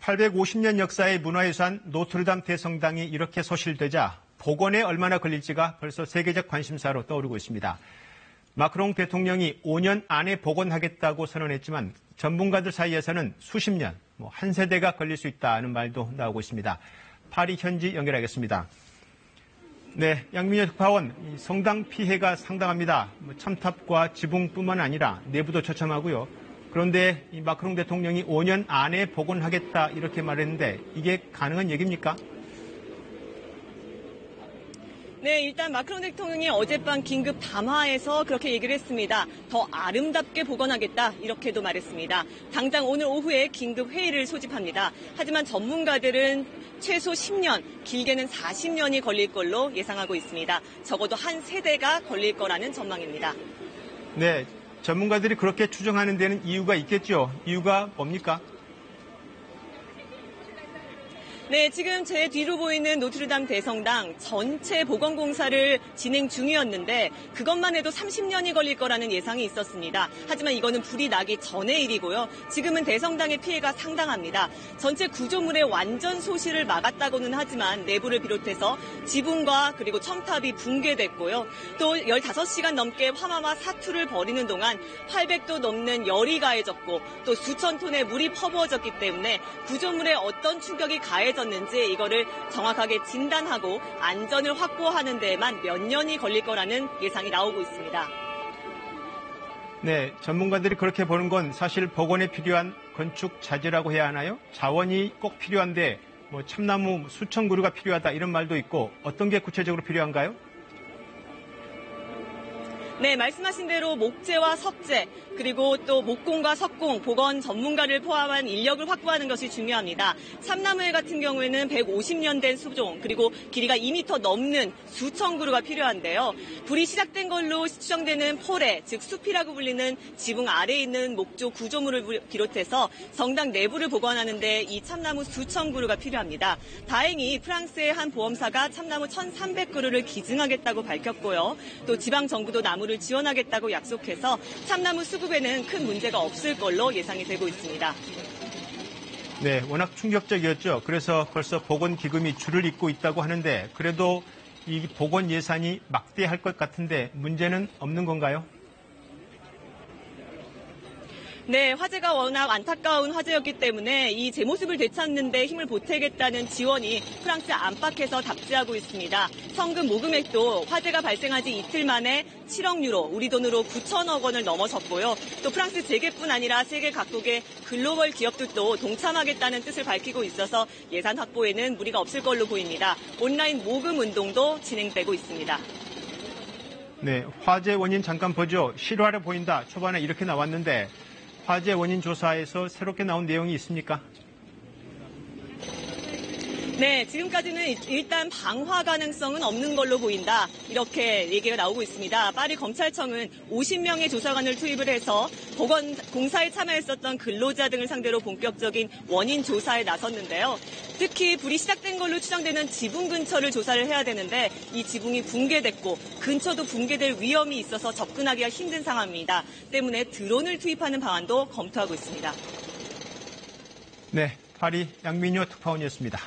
850년 역사의 문화유산 노트르담 대성당이 이렇게 소실되자 복원에 얼마나 걸릴지가 벌써 세계적 관심사로 떠오르고 있습니다. 마크롱 대통령이 5년 안에 복원하겠다고 선언했지만 전문가들 사이에서는 수십 년, 한 세대가 걸릴 수 있다는 말도 나오고 있습니다. 파리 현지 연결하겠습니다. 네, 양민여 특파원, 성당 피해가 상당합니다. 첨탑과 지붕뿐만 아니라 내부도 처참하고요. 그런데 이 마크롱 대통령이 5년 안에 복원하겠다 이렇게 말했는데 이게 가능한 얘기입니까? 네, 일단 마크롱 대통령이 어젯밤 긴급 담화에서 그렇게 얘기를 했습니다. 더 아름답게 복원하겠다 이렇게도 말했습니다. 당장 오늘 오후에 긴급 회의를 소집합니다. 하지만 전문가들은 최소 10년, 길게는 40년이 걸릴 걸로 예상하고 있습니다. 적어도 한 세대가 걸릴 거라는 전망입니다. 네, 전문가들이 그렇게 추정하는 데는 이유가 있겠죠. 이유가 뭡니까? 네, 지금 제 뒤로 보이는 노트르담 대성당 전체 복원 공사를 진행 중이었는데 그것만 해도 30년이 걸릴 거라는 예상이 있었습니다. 하지만 이거는 불이 나기 전의 일이고요. 지금은 대성당의 피해가 상당합니다. 전체 구조물의 완전 소실을 막았다고는 하지만 내부를 비롯해서 지붕과 그리고 첨탑이 붕괴됐고요. 또 15시간 넘게 화마와 사투를 벌이는 동안 800도 넘는 열이 가해졌고 또 수천 톤의 물이 퍼부어졌기 때문에 구조물에 어떤 충격이 가해졌는지 이거를 정확하게 진단하고 안전을 확보하는 데에만 몇 년이 걸릴 거라는 예상이 나오고 있습니다. 네, 전문가들이 그렇게 보는 건 사실 복원에 필요한 건축 자재라고 해야 하나요? 자원이 꼭 필요한데 참나무 수천 그루가 필요하다 이런 말도 있고 어떤 게 구체적으로 필요한가요? 네, 말씀하신 대로 목재와 석재, 그리고 또 목공과 석공, 복원 전문가를 포함한 인력을 확보하는 것이 중요합니다. 참나무회 같은 경우에는 150년 된 수종, 그리고 길이가 2m 넘는 수천 그루가 필요한데요. 불이 시작된 걸로 추정되는 포레, 즉 숲이라고 불리는 지붕 아래에 있는 목조 구조물을 비롯해서 성당 내부를 복원하는 데 이 참나무 수천 그루가 필요합니다. 다행히 프랑스의 한 보험사가 참나무 1,300그루를 기증하겠다고 밝혔고요. 또 지방정부도 나무를 지원하겠다고 약속해서 참나무 수급에는 큰 문제가 없을 걸로 예상이 되고 있습니다. 네, 워낙 충격적이었죠. 그래서 벌써 복원 기금이 줄을 잇고 있다고 하는데 그래도 이 복원 예산이 막대할 것 같은데 문제는 없는 건가요? 네, 화재가 워낙 안타까운 화재였기 때문에 이 제 모습을 되찾는 데 힘을 보태겠다는 지원이 프랑스 안팎에서 답지하고 있습니다. 성금 모금액도 화재가 발생한 지 이틀 만에 7억 유로, 우리 돈으로 9천억 원을 넘어섰고요. 또 프랑스 재계뿐 아니라 세계 각국의 글로벌 기업들도 동참하겠다는 뜻을 밝히고 있어서 예산 확보에는 무리가 없을 걸로 보입니다. 온라인 모금 운동도 진행되고 있습니다. 네, 화재 원인 잠깐 보죠. 실화로 보인다. 초반에 이렇게 나왔는데 화재 원인 조사에서 새롭게 나온 내용이 있습니까? 네, 지금까지는 일단 방화 가능성은 없는 걸로 보인다. 이렇게 얘기가 나오고 있습니다. 파리 검찰청은 50명의 조사관을 투입을 해서 복원 공사에 참여했었던 근로자 등을 상대로 본격적인 원인 조사에 나섰는데요. 특히 불이 시작된 걸로 추정되는 지붕 근처를 조사를 해야 되는데 이 지붕이 붕괴됐고 근처도 붕괴될 위험이 있어서 접근하기가 힘든 상황입니다. 때문에 드론을 투입하는 방안도 검토하고 있습니다. 네, 파리 양민여 특파원이었습니다.